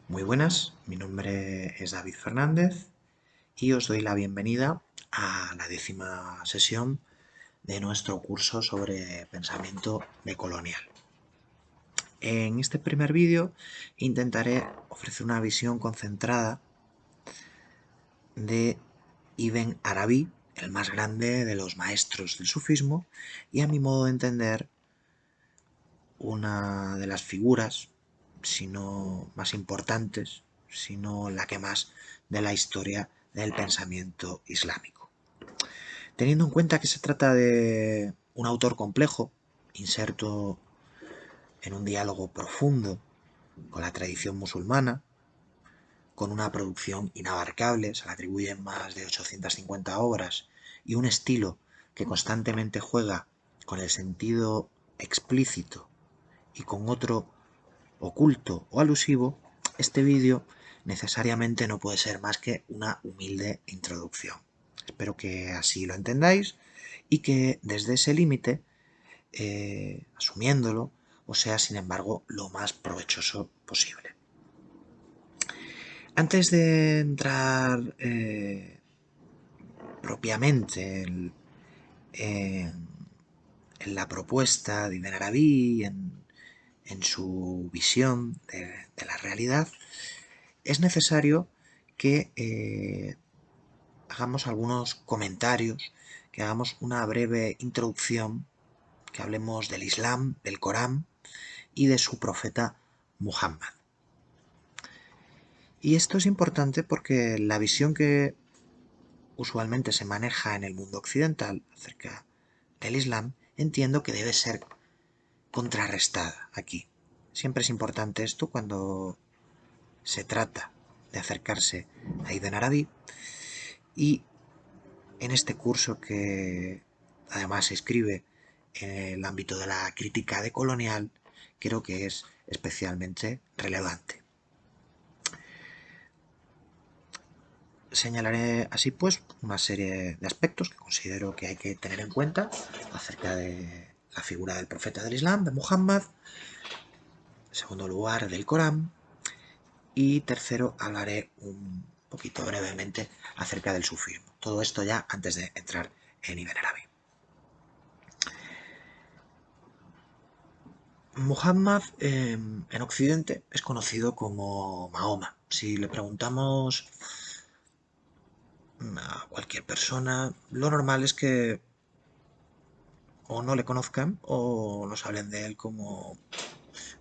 Muy buenas, mi nombre es David Fernández y os doy la bienvenida a la 10ª sesión de nuestro curso sobre pensamiento decolonial. En este primer vídeo intentaré ofrecer una visión concentrada de Ibn Arabi, el más grande de los maestros del sufismo, y a mi modo de entender una de las figuras, si no más importantes, sino la que más, de la historia del pensamiento islámico. Teniendo en cuenta que se trata de un autor complejo, inserto en un diálogo profundo con la tradición musulmana, con una producción inabarcable, se le atribuyen más de 850 obras, y un estilo que constantemente juega con el sentido explícito y con otro oculto o alusivo, este vídeo necesariamente no puede ser más que una humilde introducción. Espero que así lo entendáis y que desde ese límite, asumiéndolo, os sea sin embargo lo más provechoso posible. Antes de entrar propiamente en la propuesta de Ibn Arabi, en su visión de la realidad, es necesario que hagamos algunos comentarios, que hagamos una breve introducción, que hablemos del Islam, del Corán y de su profeta Muhammad. Y esto es importante porque la visión que usualmente se maneja en el mundo occidental acerca del Islam, entiendo que debe ser contrarrestada aquí. Siempre es importante esto cuando se trata de acercarse a Ibn Arabi, y en este curso, que además se escribe en el ámbito de la crítica decolonial, creo que es especialmente relevante. Señalaré así pues una serie de aspectos que considero que hay que tener en cuenta acerca de la figura del profeta del Islam, de Muhammad; en segundo lugar, del Corán; y tercero, hablaré un poquito brevemente acerca del sufismo. Todo esto ya antes de entrar en Ibn Arabi. Muhammad en Occidente es conocido como Mahoma. Si le preguntamos a cualquier persona, lo normal es que o no le conozcan o nos hablen de él como,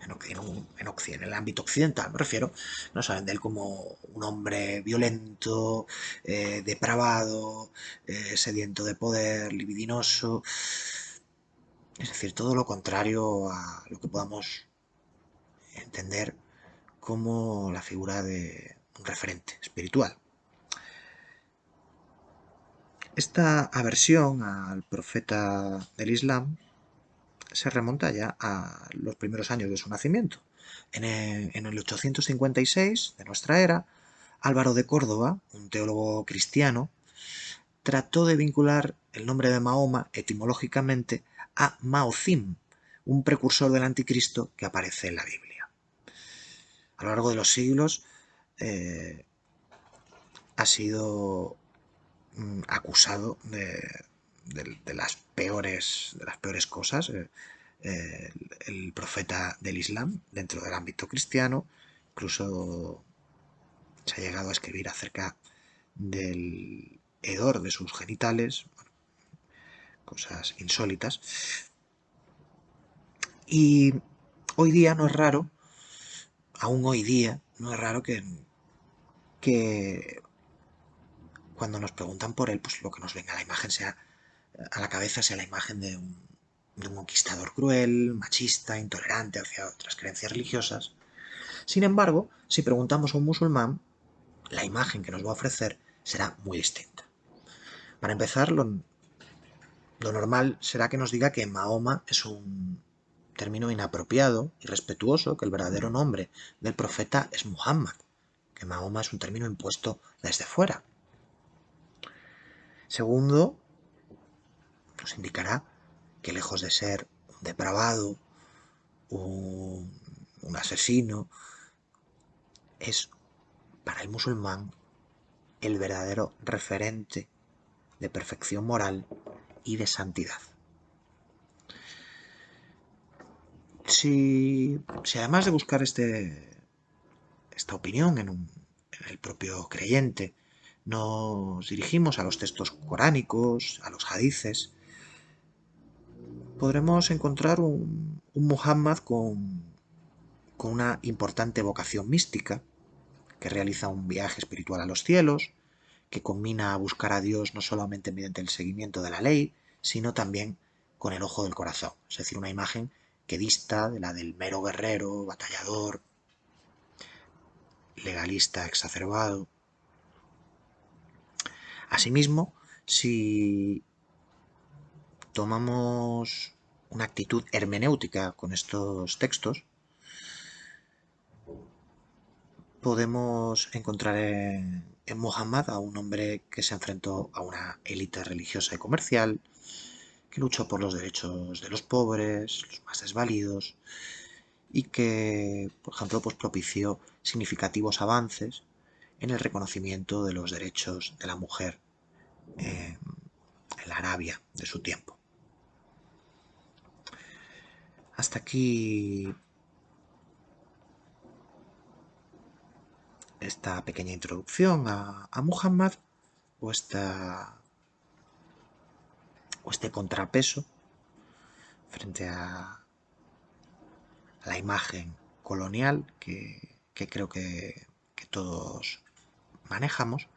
en el ámbito occidental me refiero, nos hablen de él como un hombre violento, depravado, sediento de poder, libidinoso. Es decir, todo lo contrario a lo que podamos entender como la figura de un referente espiritual. Esta aversión al profeta del Islam se remonta ya a los primeros años de su nacimiento. En el 856 de nuestra era, Álvaro de Córdoba, un teólogo cristiano, trató de vincular el nombre de Mahoma etimológicamente a Mahozim, un precursor del anticristo que aparece en la Biblia. A lo largo de los siglos ha sido acusado de las peores cosas, el profeta del Islam dentro del ámbito cristiano. Incluso se ha llegado a escribir acerca del hedor de sus genitales, cosas insólitas. Y hoy día no es raro, aún hoy día no es raro que cuando nos preguntan por él, pues lo que nos venga a la cabeza sea la imagen de un conquistador cruel, machista, intolerante hacia otras creencias religiosas. Sin embargo, si preguntamos a un musulmán, la imagen que nos va a ofrecer será muy distinta. Para empezar, lo normal será que nos diga que Mahoma es un término inapropiado, irrespetuoso, que el verdadero nombre del profeta es Muhammad, que Mahoma es un término impuesto desde fuera. Segundo, nos indicará que lejos de ser un depravado, un asesino, es para el musulmán el verdadero referente de perfección moral y de santidad. Si además de buscar esta opinión en el propio creyente, nos dirigimos a los textos coránicos, a los hadices, podremos encontrar un Muhammad con una importante vocación mística, que realiza un viaje espiritual a los cielos, que combina a buscar a Dios no solamente mediante el seguimiento de la ley, sino también con el ojo del corazón, es decir, una imagen que dista de la del mero guerrero, batallador, legalista exacerbado. Asimismo, si tomamos una actitud hermenéutica con estos textos, podemos encontrar en Muhammad a un hombre que se enfrentó a una élite religiosa y comercial, que luchó por los derechos de los pobres, los más desvalidos, y que, por ejemplo, pues propició significativos avances en el reconocimiento de los derechos de la mujer en la Arabia de su tiempo. Hasta aquí esta pequeña introducción a Muhammad o este contrapeso frente a la imagen colonial que creo que todos manejamos.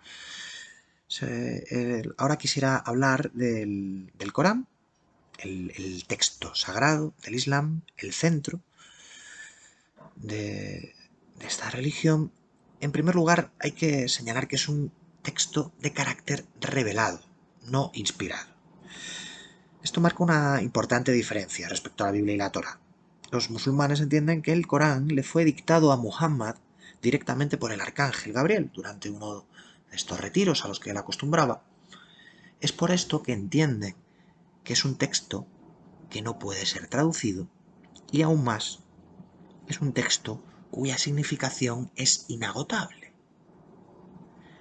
Ahora quisiera hablar del Corán, el texto sagrado del Islam, el centro de esta religión. En primer lugar, hay que señalar que es un texto de carácter revelado, no inspirado. Esto marca una importante diferencia respecto a la Biblia y la Torá. Los musulmanes entienden que el Corán le fue dictado a Muhammad directamente por el arcángel Gabriel durante uno de estos retiros a los que él acostumbraba. Es por esto que entienden que es un texto que no puede ser traducido y aún más es un texto cuya significación es inagotable.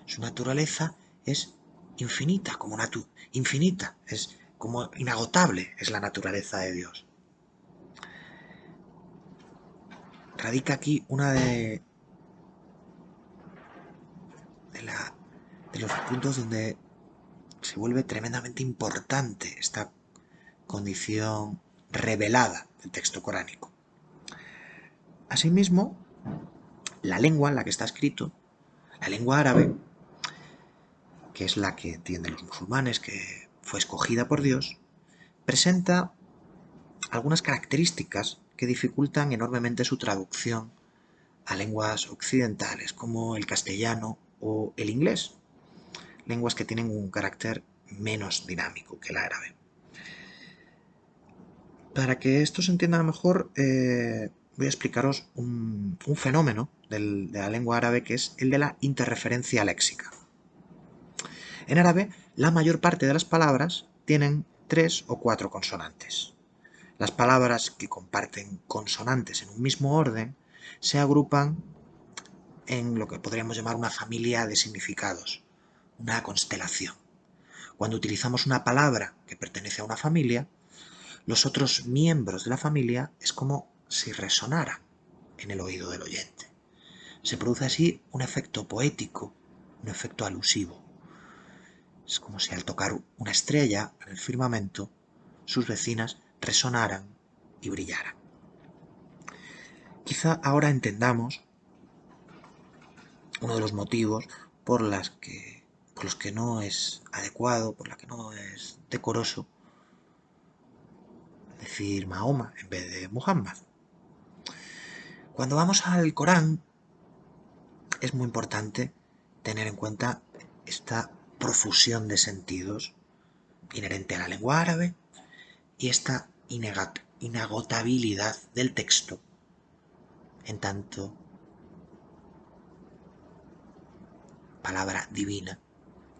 Su naturaleza es infinita, es como inagotable es la naturaleza de Dios. Radica aquí una de los puntos donde se vuelve tremendamente importante esta condición revelada del texto coránico. Asimismo, la lengua en la que está escrito, la lengua árabe, que es la que entienden los musulmanes, que fue escogida por Dios, presenta algunas características que dificultan enormemente su traducción a lenguas occidentales, como el castellano o el inglés, lenguas que tienen un carácter menos dinámico que el árabe. Para que esto se entienda mejor, voy a explicaros un fenómeno de la lengua árabe, que es el de la interreferencia léxica. En árabe, la mayor parte de las palabras tienen 3 o 4 consonantes. Las palabras que comparten consonantes en un mismo orden se agrupan en lo que podríamos llamar una familia de significados, una constelación. Cuando utilizamos una palabra que pertenece a una familia, los otros miembros de la familia es como si resonaran en el oído del oyente. Se produce así un efecto poético, un efecto alusivo. Es como si al tocar una estrella en el firmamento, sus vecinas resonaran y brillaran. Quizá ahora entendamos uno de los motivos por los que no es adecuado, por los que no es decoroso decir Mahoma en vez de Muhammad. Cuando vamos al Corán, es muy importante tener en cuenta esta profusión de sentidos inherente a la lengua árabe y esta inagotabilidad del texto en tanto palabra divina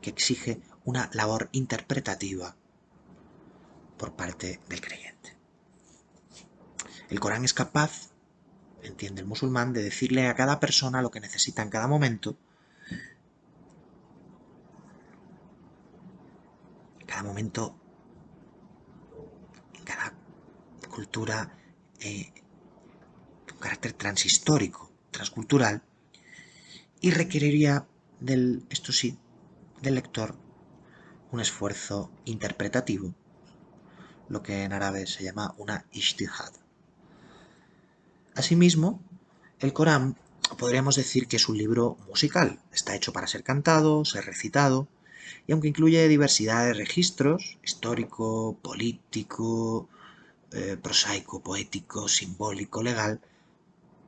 que exige una labor interpretativa por parte del creyente. El Corán es capaz entiende el musulmán, de decirle a cada persona lo que necesita en cada momento, en cada cultura, un carácter transhistórico, transcultural, y requeriría esto sí, del lector un esfuerzo interpretativo, lo que en árabe se llama una ijtihad. Asimismo, el Corán podríamos decir que es un libro musical, está hecho para ser cantado, ser recitado, y aunque incluye diversidad de registros, histórico, político, prosaico, poético, simbólico, legal,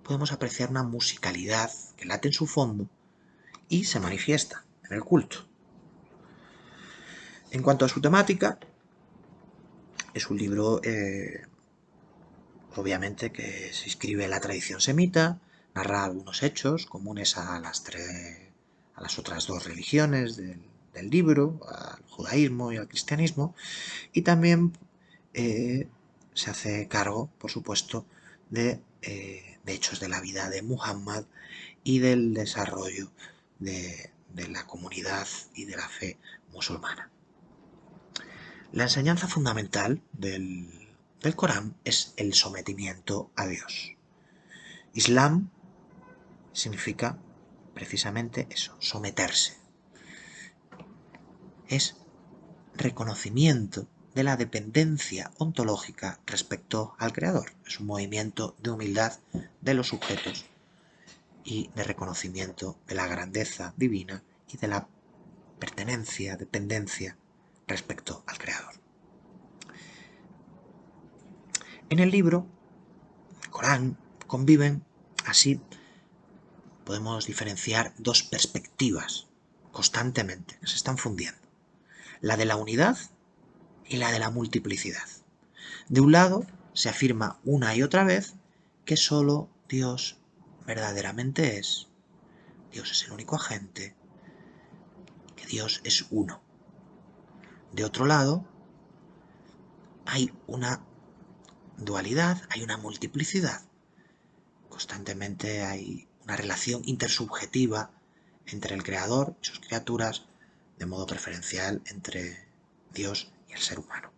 podemos apreciar una musicalidad que late en su fondo y se manifiesta en el culto. En cuanto a su temática, es un libro obviamente que se inscribe en la tradición semita, narra algunos hechos comunes a a las otras dos religiones del libro, al judaísmo y al cristianismo, y también se hace cargo, por supuesto, de hechos de la vida de Muhammad y del desarrollo de la comunidad y de la fe musulmana. La enseñanza fundamental del Corán es el sometimiento a Dios. Islam significa precisamente eso, someterse. Es reconocimiento de la dependencia ontológica respecto al Creador. Es un movimiento de humildad de los sujetos y de reconocimiento de la grandeza divina y de la pertenencia, dependencia respecto al Creador. En el libro, el Corán, conviven así, podemos diferenciar dos perspectivas constantemente que se están fundiendo. La de la unidad y la de la multiplicidad. De un lado, se afirma una y otra vez que solo Dios verdaderamente es. Dios es el único agente, que Dios es uno. De otro lado, hay una dualidad, hay una multiplicidad. Constantemente hay una relación intersubjetiva entre el Creador y sus criaturas, de modo preferencial entre Dios y el ser humano.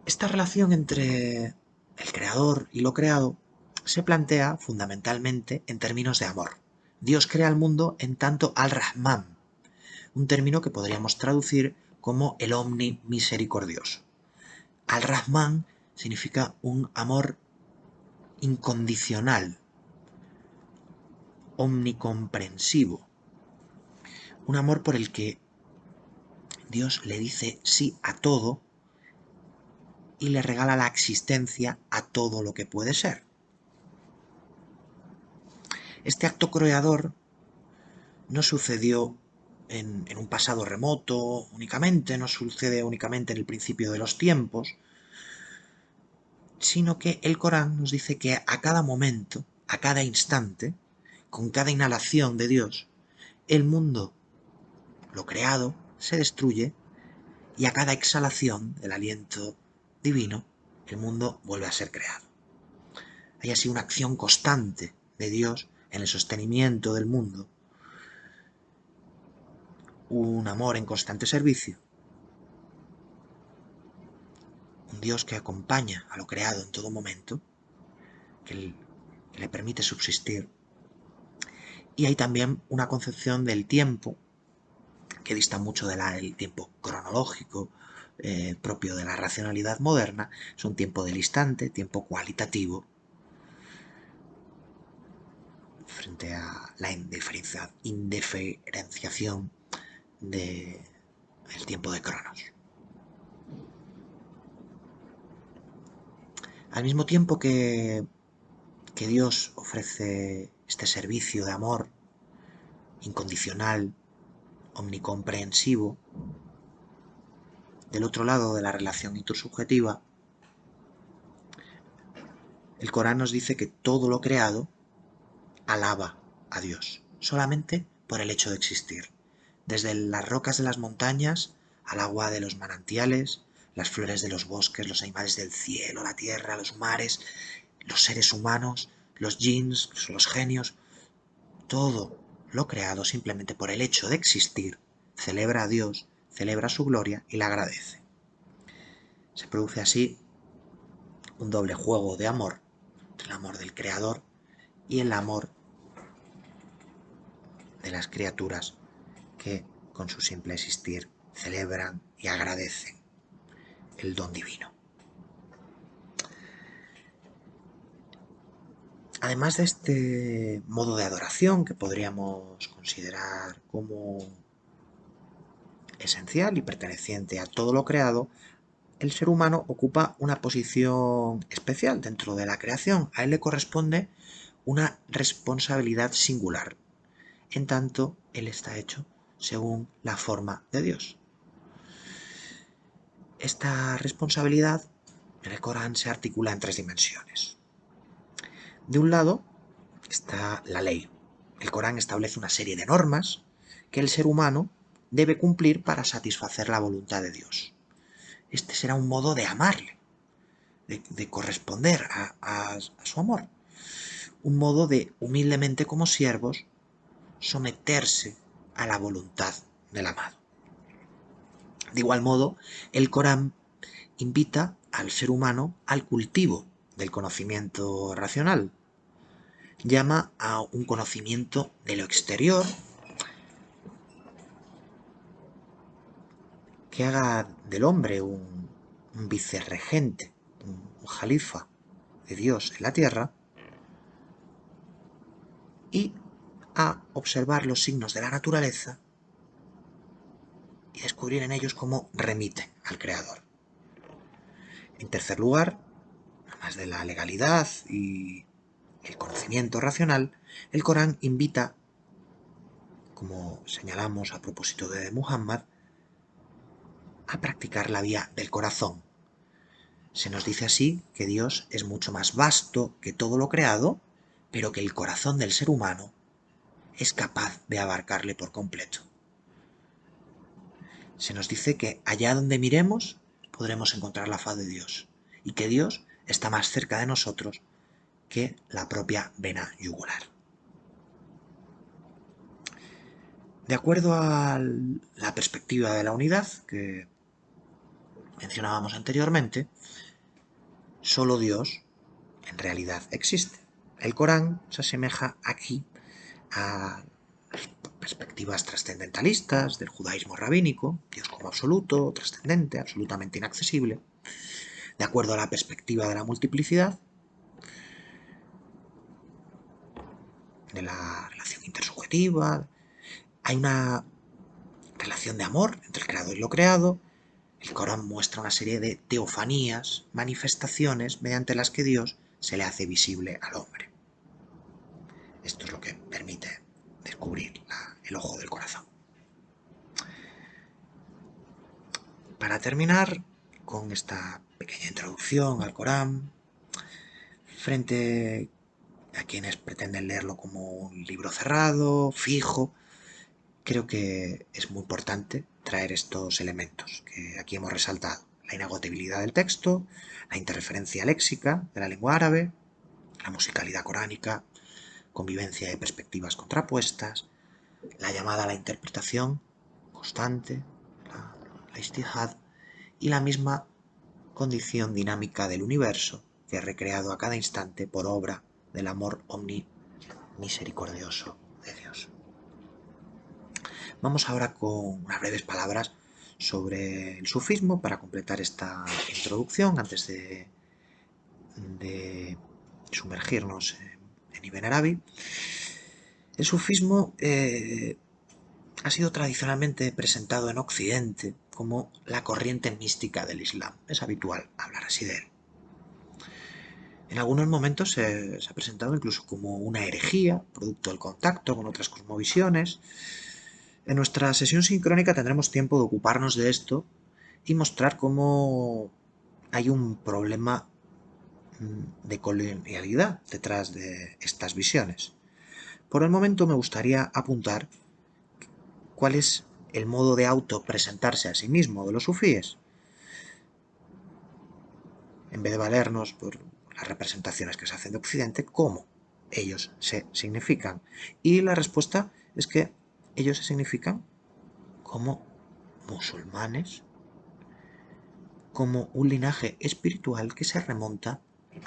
Esta relación entre el Creador y lo creado se plantea fundamentalmente en términos de amor. Dios crea el mundo en tanto al-Rahman, un término que podríamos traducir como el omnimisericordioso. Al-Rahman significa un amor incondicional, omnicomprensivo, un amor por el que Dios le dice sí a todo y le regala la existencia a todo lo que puede ser. Este acto creador no sucedió en un pasado remoto únicamente, no sucede únicamente en el principio de los tiempos, sino que el Corán nos dice que a cada momento, a cada instante, con cada inhalación de Dios, el mundo, lo creado, se destruye y a cada exhalación del aliento divino, el mundo vuelve a ser creado. Hay así una acción constante de Dios en el sostenimiento del mundo, un amor en constante servicio, un Dios que acompaña a lo creado en todo momento, que le permite subsistir. Y hay también una concepción del tiempo que dista mucho del tiempo cronológico propio de la racionalidad moderna. Es un tiempo del instante, tiempo cualitativo, frente a la indiferenciación del tiempo de Cronos. Al mismo tiempo que Dios ofrece este servicio de amor incondicional, omnicomprensivo, del otro lado de la relación intersubjetiva, el Corán nos dice que todo lo creado alaba a Dios, solamente por el hecho de existir. Desde las rocas de las montañas, al agua de los manantiales, las flores de los bosques, los animales del cielo, la tierra, los mares, los seres humanos, los jinns, los genios, todo lo creado simplemente por el hecho de existir, celebra a Dios, celebra su gloria y la agradece. Se produce así un doble juego de amor, entre el amor del Creador y el amor de las criaturas que, con su simple existir, celebran y agradecen el don divino. Además de este modo de adoración que podríamos considerar como esencial y perteneciente a todo lo creado, el ser humano ocupa una posición especial dentro de la creación. A él le corresponde una responsabilidad singular, en tanto él está hecho según la forma de Dios. Esta responsabilidad en el Corán se articula en 3 dimensiones. De un lado está la ley. El Corán establece una serie de normas que el ser humano debe cumplir para satisfacer la voluntad de Dios. Este será un modo de amarle, de corresponder a su amor. Un modo de, humildemente como siervos, someterse a la voluntad del amado. De igual modo, el Corán invita al ser humano al cultivo del conocimiento racional. Llama a un conocimiento de lo exterior que haga del hombre un vicerregente, un jalifa de Dios en la tierra, y a observar los signos de la naturaleza y descubrir en ellos cómo remiten al Creador. En tercer lugar, además de la legalidad y el conocimiento racional, el Corán invita, como señalamos a propósito de Muhammad, a practicar la vía del corazón. Se nos dice así que Dios es mucho más vasto que todo lo creado, pero que el corazón del ser humano es capaz de abarcarle por completo. Se nos dice que allá donde miremos podremos encontrar la faz de Dios y que Dios está más cerca de nosotros que la propia vena yugular. De acuerdo a la perspectiva de la unidad que mencionábamos anteriormente, solo Dios en realidad existe. El Corán se asemeja aquí a las perspectivas trascendentalistas del judaísmo rabínico, Dios como absoluto, trascendente, absolutamente inaccesible. De acuerdo a la perspectiva de la multiplicidad, de la relación intersubjetiva, hay una relación de amor entre el creador y lo creado. El Corán muestra una serie de teofanías, manifestaciones mediante las que Dios se le hace visible al hombre. Esto es lo que permite descubrir el ojo del corazón. Para terminar con esta pequeña introducción al Corán, frente a quienes pretenden leerlo como un libro cerrado, fijo, creo que es muy importante traer estos elementos que aquí hemos resaltado. La inagotabilidad del texto, la interreferencia léxica de la lengua árabe, la musicalidad coránica, convivencia de perspectivas contrapuestas, la llamada a la interpretación constante, la ijtihad, y la misma condición dinámica del universo que es recreado a cada instante por obra del amor omnimisericordioso de Dios. Vamos ahora con unas breves palabras sobre el sufismo para completar esta introducción antes de sumergirnos en Ibn Arabi. El sufismo ha sido tradicionalmente presentado en Occidente como la corriente mística del Islam. Es habitual hablar así de él. En algunos momentos se ha presentado incluso como una herejía, producto del contacto con otras cosmovisiones. En nuestra sesión sincrónica tendremos tiempo de ocuparnos de esto y mostrar cómo hay un problema de colonialidad detrás de estas visiones. Por el momento me gustaría apuntar cuál es el modo de autopresentarse a sí mismo de los sufíes. En vez de valernos por las representaciones que se hacen de Occidente, cómo ellos se significan. Y la respuesta es que ellos se significan como musulmanes, como un linaje espiritual que se remonta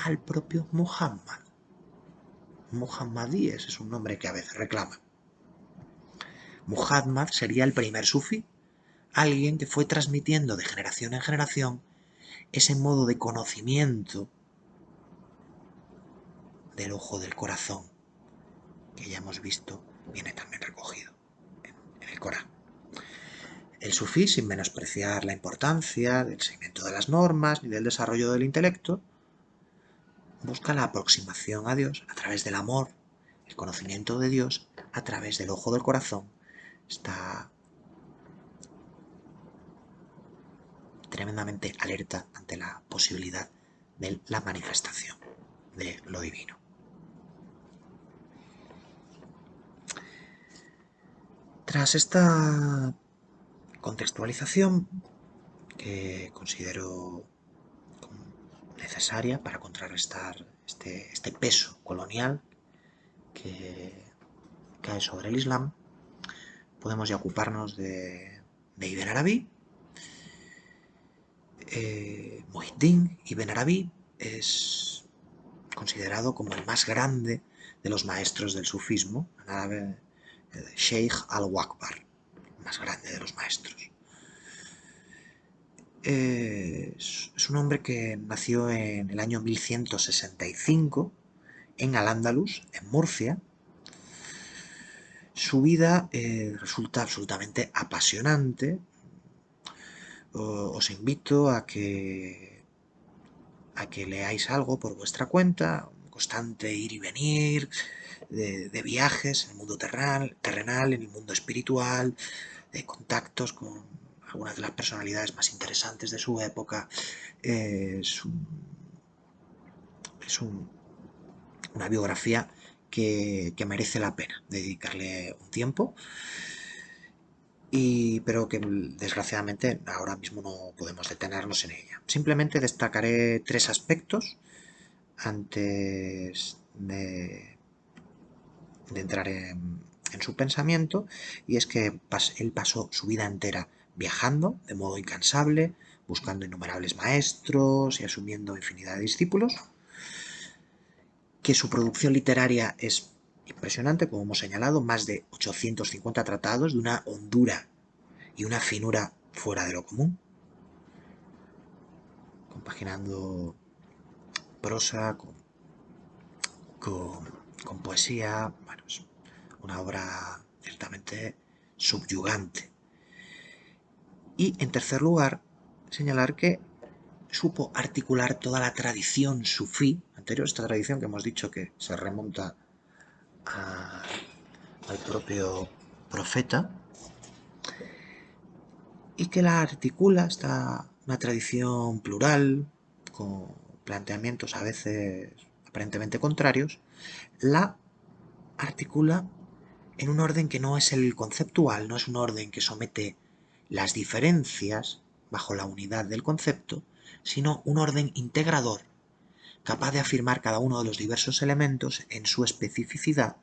al propio Muhammad. Muhammadíes es un nombre que a veces reclaman. Muhammad sería el primer sufí, alguien que fue transmitiendo de generación en generación ese modo de conocimiento del ojo del corazón, que ya hemos visto, viene también recogido en el Corán. El sufí, sin menospreciar la importancia del seguimiento de las normas ni del desarrollo del intelecto, busca la aproximación a Dios a través del amor, el conocimiento de Dios a través del ojo del corazón. Está tremendamente alerta ante la posibilidad de la manifestación de lo divino. Tras esta contextualización, que considero necesaria para contrarrestar este peso colonial que cae sobre el Islam, podemos ya ocuparnos de Ibn Arabi. Muhyiddin Ibn Arabi es considerado como el más grande de los maestros del sufismo, en árabe Sheikh al-Wakbar, el más grande de los maestros. Es un hombre que nació en el año 1165 en Al-Ándalus, en Murcia. Su vida resulta absolutamente apasionante. Os invito a que leáis algo por vuestra cuenta, un constante ir y venir de viajes en el mundo terrenal, en el mundo espiritual, de contactos con algunas de las personalidades más interesantes de su época. Una biografía que merece la pena dedicarle un tiempo, pero que desgraciadamente ahora mismo no podemos detenernos en ella. Simplemente destacaré tres aspectos antes de entrar en su pensamiento, y es que él pasó su vida entera viajando de modo incansable, buscando innumerables maestros y asumiendo infinidad de discípulos, que su producción literaria es impresionante, como hemos señalado, más de 850 tratados de una hondura y una finura fuera de lo común, compaginando prosa con poesía. Bueno, es una obra ciertamente subyugante. Y en tercer lugar, señalar que supo articular toda la tradición sufí anterior, esta tradición que hemos dicho que se remonta al propio profeta, y que la articula, una tradición plural, con planteamientos a veces aparentemente contrarios, la articula en un orden que no es el conceptual, no es un orden que somete las diferencias bajo la unidad del concepto, sino un orden integrador, capaz de afirmar cada uno de los diversos elementos en su especificidad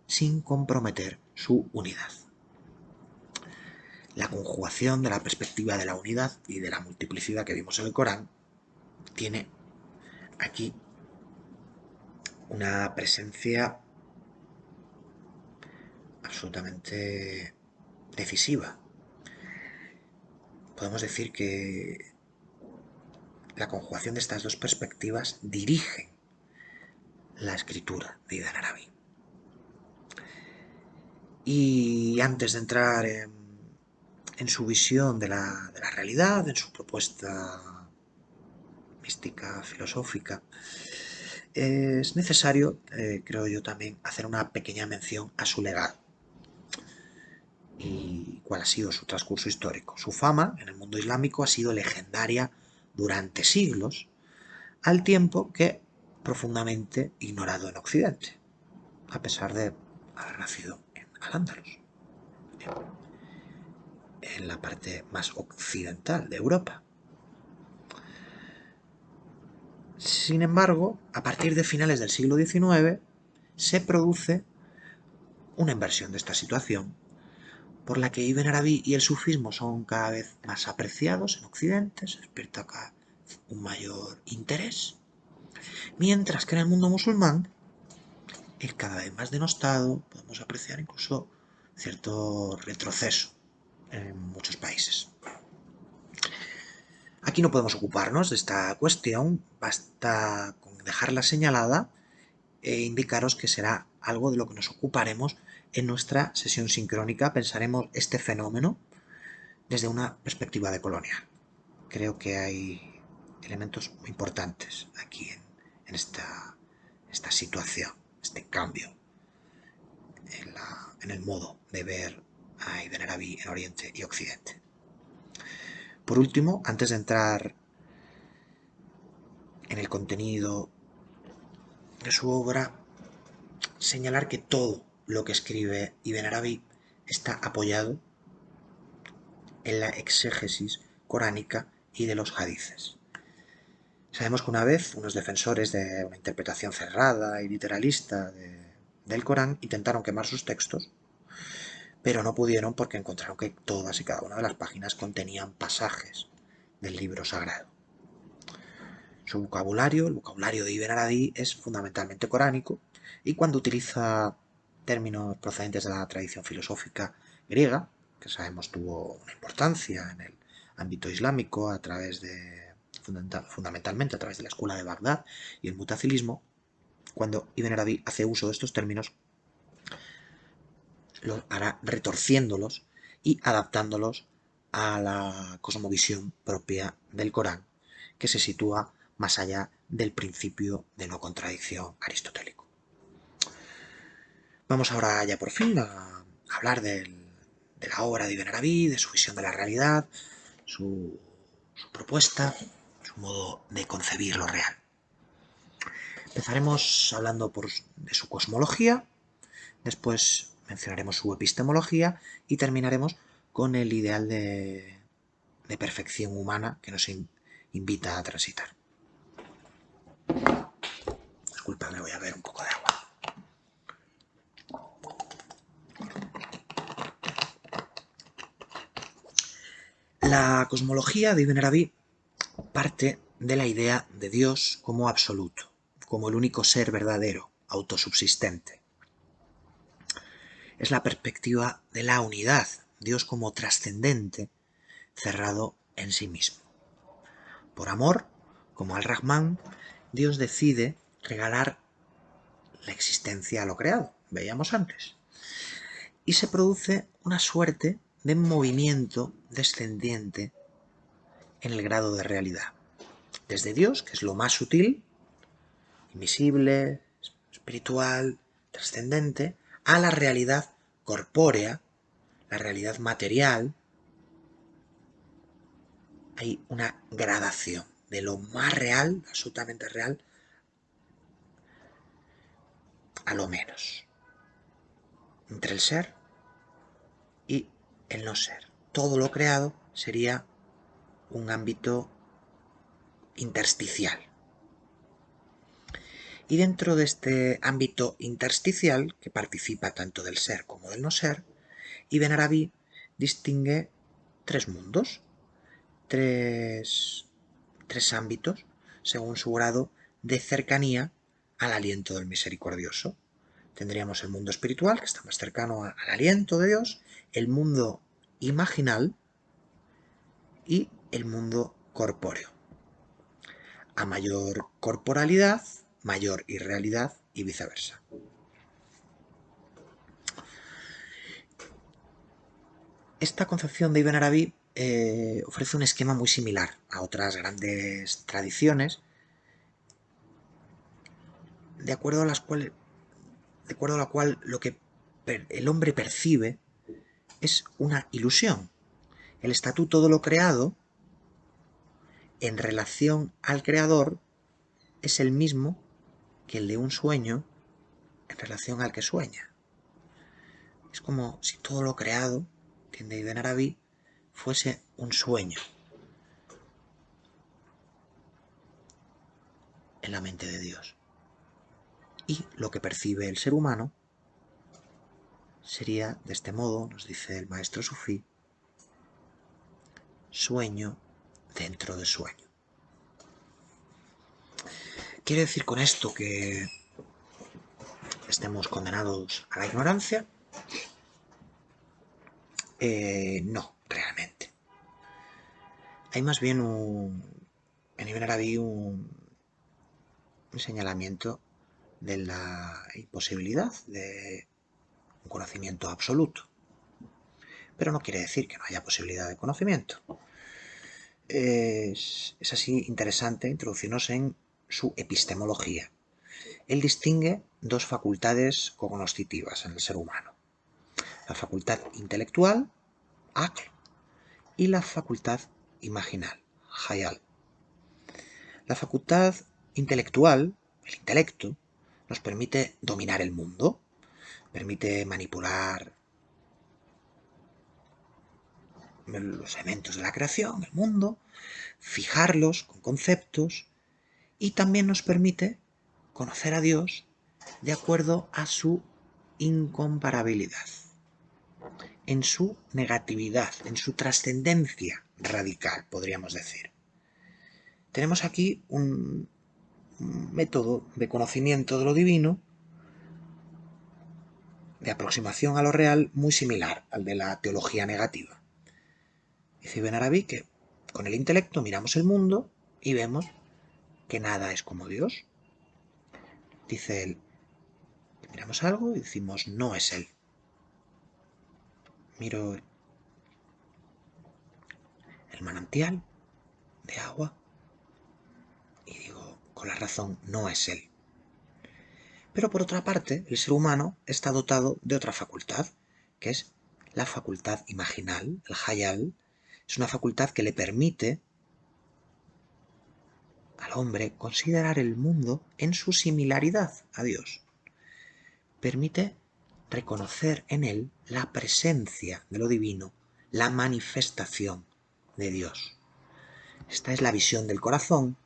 sin comprometer su unidad. La conjugación de la perspectiva de la unidad y de la multiplicidad que vimos en el Corán tiene aquí una presencia absolutamente decisiva. Podemos decir que la conjugación de estas dos perspectivas dirige la escritura de Ibn Arabi. Y antes de entrar en su visión de la realidad, en su propuesta mística, filosófica, es necesario, creo yo también, hacer una pequeña mención a su legado y cuál ha sido su transcurso histórico. Su fama en el mundo islámico ha sido legendaria durante siglos, al tiempo que profundamente ignorado en Occidente, a pesar de haber nacido en Al-Ándalus, en la parte más occidental de Europa. Sin embargo, a partir de finales del siglo XIX se produce una inversión de esta situación, por la que Ibn Arabi y el sufismo son cada vez más apreciados en Occidente, se despierta acá un mayor interés, mientras que en el mundo musulmán es cada vez más denostado, podemos apreciar incluso cierto retroceso en muchos países. Aquí no podemos ocuparnos de esta cuestión, basta con dejarla señalada e indicaros que será algo de lo que nos ocuparemos en nuestra sesión sincrónica. Pensaremos este fenómeno desde una perspectiva decolonial. Creo que hay elementos muy importantes aquí en esta situación, este cambio en el modo de ver a Ibn Arabi en Oriente y Occidente. Por último, antes de entrar en el contenido de su obra, señalar que todo lo que escribe Ibn Arabi está apoyado en la exégesis coránica y de los hadices. Sabemos que una vez unos defensores de una interpretación cerrada y literalista del Corán intentaron quemar sus textos, pero no pudieron porque encontraron que todas y cada una de las páginas contenían pasajes del libro sagrado. Su vocabulario, el vocabulario de Ibn Arabi, es fundamentalmente coránico, y cuando utiliza términos procedentes de la tradición filosófica griega, que sabemos tuvo una importancia en el ámbito islámico a través de, fundamentalmente a través de la escuela de Bagdad y el mutazilismo, cuando Ibn Arabi hace uso de estos términos, lo hará retorciéndolos y adaptándolos a la cosmovisión propia del Corán, que se sitúa más allá del principio de no contradicción aristotélico. Vamos ahora ya por fin a hablar de la obra de Ibn Arabi, de su visión de la realidad, su propuesta, su modo de concebir lo real. Empezaremos hablando de su cosmología, después mencionaremos su epistemología y terminaremos con el ideal de perfección humana que nos invita a transitar. Disculpadme, voy a beber un poco de agua. La cosmología de Ibn Arabi parte de la idea de Dios como absoluto, como el único ser verdadero, autosubsistente. Es la perspectiva de la unidad, Dios como trascendente, cerrado en sí mismo. Por amor, como al-Rahman, Dios decide regalar la existencia a lo creado, veíamos antes, y se produce una suerte de movimiento descendiente en el grado de realidad. Desde Dios, que es lo más sutil, invisible, espiritual, trascendente, a la realidad corpórea, la realidad material, hay una gradación de lo más real, absolutamente real, a lo menos. Entre el ser y el no ser. Todo lo creado sería un ámbito intersticial. Y dentro de este ámbito intersticial, que participa tanto del ser como del no ser, Ibn Arabi distingue tres mundos, tres ámbitos, según su grado de cercanía al aliento del misericordioso. Tendríamos el mundo espiritual, que está más cercano al aliento de Dios, el mundo imaginal y el mundo corpóreo. A mayor corporalidad, mayor irrealidad y viceversa. Esta concepción de Ibn Arabi ofrece un esquema muy similar a otras grandes tradiciones, de acuerdo a la cual lo que el hombre percibe es una ilusión. El estatuto de lo creado, en relación al creador, es el mismo que el de un sueño en relación al que sueña. Es como si todo lo creado, entiende Ibn Arabi, fuese un sueño. en la mente de Dios. Y lo que percibe el ser humano sería, de este modo, nos dice el maestro sufí, sueño dentro de sueño. ¿Quiere decir con esto que estemos condenados a la ignorancia? No, realmente. Hay más bien en Ibn Arabi un señalamiento de la imposibilidad de un conocimiento absoluto. Pero no quiere decir que no haya posibilidad de conocimiento. Es así interesante introducirnos en su epistemología. Él distingue dos facultades cognoscitivas en el ser humano. La facultad intelectual, aql, y la facultad imaginal, hayal. La facultad intelectual, el intelecto, nos permite dominar el mundo, permite manipular los elementos de la creación, el mundo, fijarlos con conceptos y también nos permite conocer a Dios de acuerdo a su incomparabilidad, en su negatividad, en su trascendencia radical, podríamos decir. Tenemos aquí un método de conocimiento de lo divino, de aproximación a lo real, muy similar al de la teología negativa. Dice Ibn Arabi que con el intelecto miramos el mundo y vemos que nada es como Dios. Dice él, miramos algo y decimos, no es Él. Miro el manantial de agua y digo, con la razón, no es Él. Pero por otra parte, el ser humano está dotado de otra facultad, que es la facultad imaginal, el hayal. Es una facultad que le permite al hombre considerar el mundo en su similaridad a Dios. Permite reconocer en él la presencia de lo divino, la manifestación de Dios. Esta es la visión del corazón,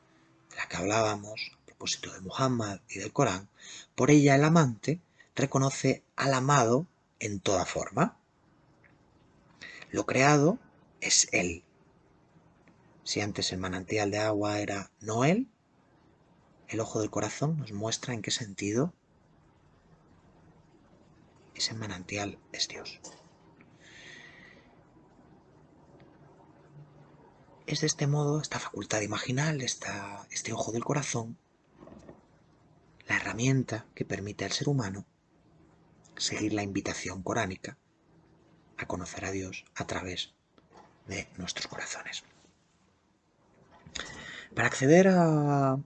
de la que hablábamos a propósito de Muhammad y del Corán. Por ella el amante reconoce al amado en toda forma. Lo creado es Él. Si antes el manantial de agua era no Él, el ojo del corazón nos muestra en qué sentido ese manantial es Dios. Es de este modo, esta facultad imaginal, este ojo del corazón, la herramienta que permite al ser humano seguir la invitación coránica a conocer a Dios a través de nuestros corazones. Para acceder a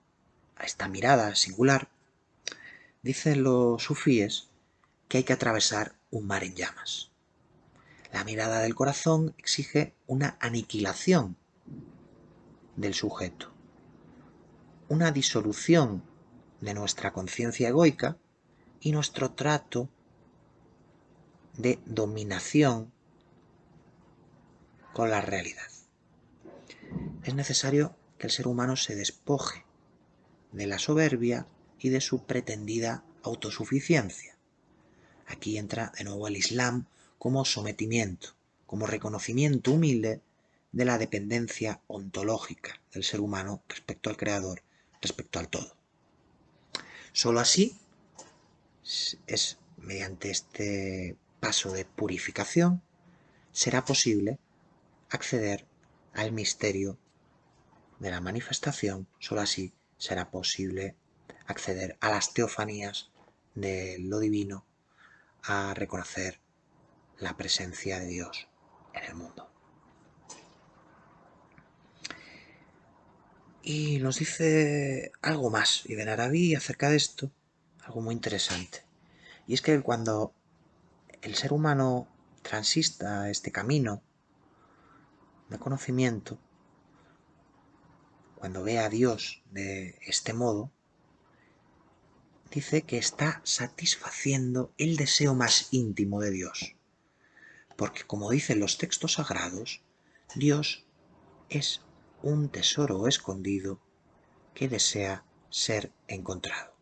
esta mirada singular, dicen los sufíes que hay que atravesar un mar en llamas. La mirada del corazón exige una aniquilación del sujeto, una disolución de nuestra conciencia egoica y nuestro trato de dominación con la realidad. Es necesario que el ser humano se despoje de la soberbia y de su pretendida autosuficiencia. Aquí entra de nuevo el Islam como sometimiento, como reconocimiento humilde de la dependencia ontológica del ser humano respecto al Creador, respecto al todo. Solo así es mediante este paso de purificación será posible acceder al misterio de la manifestación. Solo así será posible acceder a las teofanías de lo divino, a reconocer la presencia de Dios en el mundo. Y nos dice algo más Ibn Arabi acerca de esto, algo muy interesante. Y es que cuando el ser humano transista este camino de conocimiento, cuando ve a Dios de este modo, dice que está satisfaciendo el deseo más íntimo de Dios. Porque como dicen los textos sagrados, Dios es un tesoro escondido que desea ser encontrado.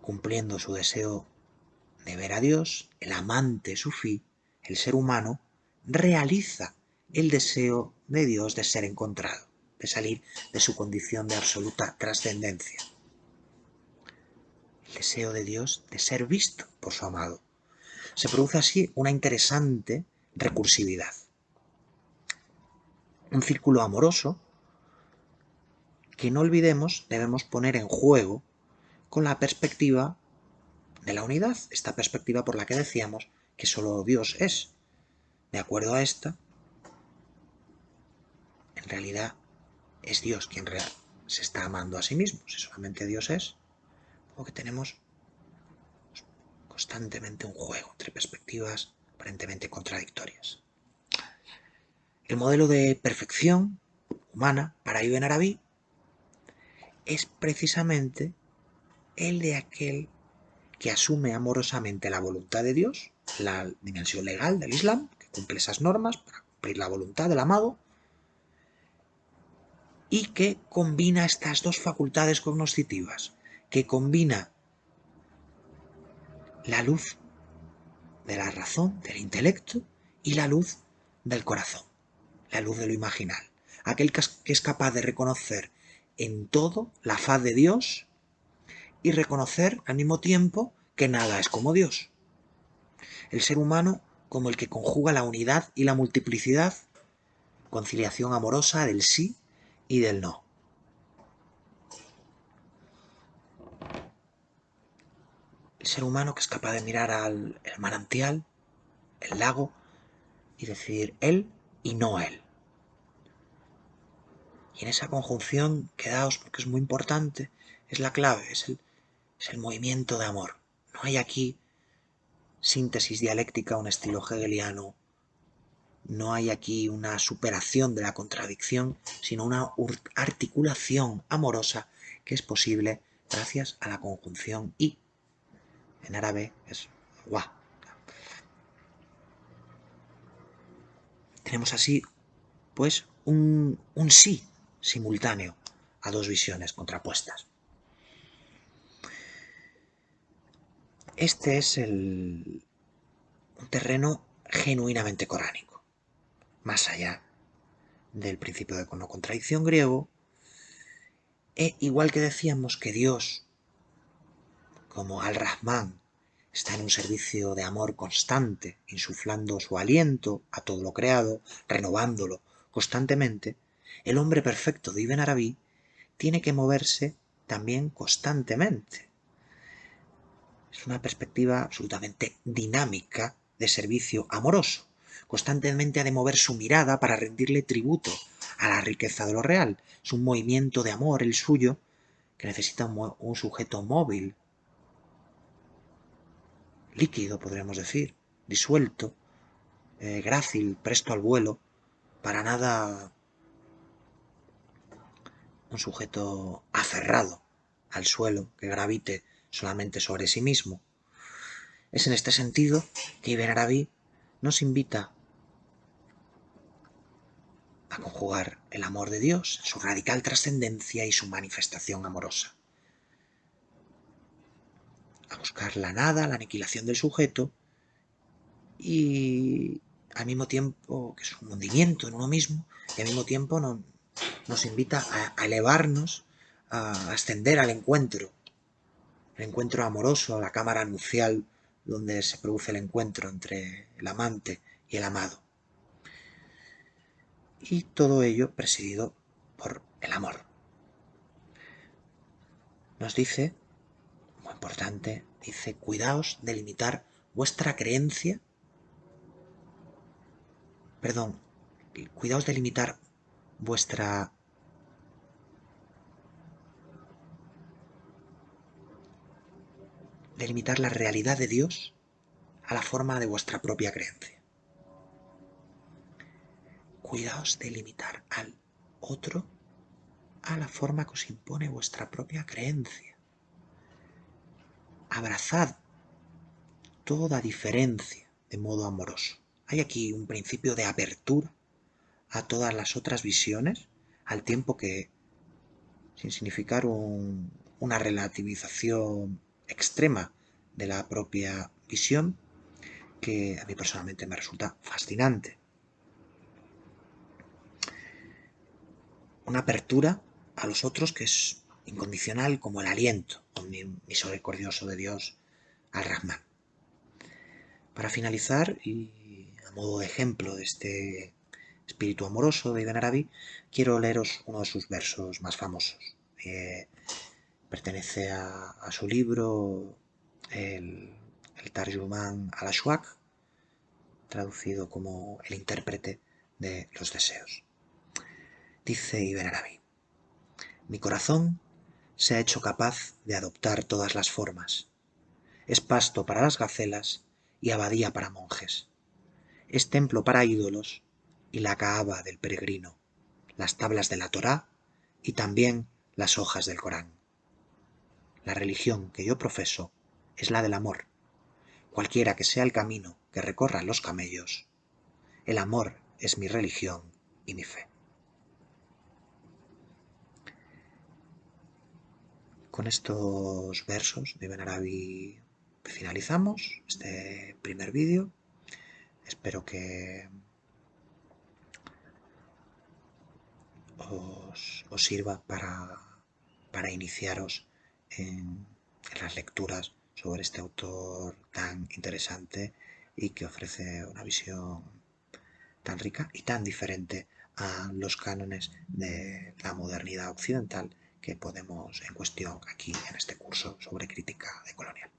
Cumpliendo su deseo de ver a Dios, el amante sufí, el ser humano, realiza el deseo de Dios de ser encontrado, de salir de su condición de absoluta trascendencia. El deseo de Dios de ser visto por su amado. Se produce así una interesante recursividad. Un círculo amoroso que no olvidemos debemos poner en juego con la perspectiva de la unidad, esta perspectiva por la que decíamos que solo Dios es. De acuerdo a esta, en realidad es Dios quien se está amando a sí mismo. Si solamente Dios es, como que tenemos constantemente un juego entre perspectivas aparentemente contradictorias. El modelo de perfección humana para Ibn Arabi es precisamente el de aquel que asume amorosamente la voluntad de Dios, la dimensión legal del Islam, que cumple esas normas para cumplir la voluntad del amado, y que combina estas dos facultades cognoscitivas, que combina la luz de la razón, del intelecto, y la luz del corazón, la luz de lo imaginal. Aquel que es capaz de reconocer en todo la faz de Dios y reconocer al mismo tiempo que nada es como Dios. El ser humano como el que conjuga la unidad y la multiplicidad, conciliación amorosa del sí y del no. El ser humano que es capaz de mirar al manantial, el lago, y decir él y no él. Y en esa conjunción, quedaos porque es muy importante, es la clave, es el movimiento de amor. No hay aquí síntesis dialéctica, un estilo hegeliano. No hay aquí una superación de la contradicción, sino una articulación amorosa que es posible gracias a la conjunción y. En árabe es wa. Tenemos así, pues, un sí simultáneo a dos visiones contrapuestas. Este es un terreno genuinamente coránico, más allá del principio de no contradicción griego, igual que decíamos que Dios, como Al-Rahman, está en un servicio de amor constante, insuflando su aliento a todo lo creado, renovándolo constantemente, el hombre perfecto de Ibn Arabi tiene que moverse también constantemente. Es una perspectiva absolutamente dinámica de servicio amoroso. Constantemente ha de mover su mirada para rendirle tributo a la riqueza de lo real. Es un movimiento de amor el suyo que necesita un sujeto móvil, líquido, podríamos decir, disuelto, grácil, presto al vuelo, para nada un sujeto aferrado al suelo que gravite solamente sobre sí mismo. Es en este sentido que Ibn Arabi nos invita a conjugar el amor de Dios, su radical trascendencia y su manifestación amorosa. A buscar la nada, la aniquilación del sujeto y al mismo tiempo que es un hundimiento en uno mismo y al mismo tiempo nos invita a elevarnos, a ascender al encuentro, el encuentro amoroso, la cámara nupcial donde se produce el encuentro entre el amante y el amado. Y todo ello presidido por el amor. Nos dice, muy importante, dice, cuidaos de limitar vuestra creencia, cuidaos de limitar vuestra la realidad de Dios a la forma de vuestra propia creencia. Cuidaos de limitar al otro a la forma que os impone vuestra propia creencia. Abrazad toda diferencia de modo amoroso. Hay aquí un principio de apertura a todas las otras visiones, al tiempo que, sin significar una relativización extrema de la propia visión, que a mí personalmente me resulta fascinante. Una apertura a los otros que es incondicional como el aliento misericordioso de Dios al Rahman. Para finalizar, y a modo de ejemplo de este espíritu amoroso de Ibn Arabi, quiero leeros uno de sus versos más famosos. Pertenece a su libro, el Tarjuman al-Ashwaq, traducido como el intérprete de los deseos. Dice Ibn Arabi: mi corazón se ha hecho capaz de adoptar todas las formas. Es pasto para las gacelas y abadía para monjes. Es templo para ídolos y la caaba del peregrino, las tablas de la Torá y también las hojas del Corán. La religión que yo profeso es la del amor, cualquiera que sea el camino que recorran los camellos. El amor es mi religión y mi fe. Con estos versos de Ibn Arabi finalizamos este primer vídeo. Espero que os sirva para iniciaros en las lecturas sobre este autor tan interesante y que ofrece una visión tan rica y tan diferente a los cánones de la modernidad occidental que ponemos en cuestión aquí en este curso sobre crítica decolonial.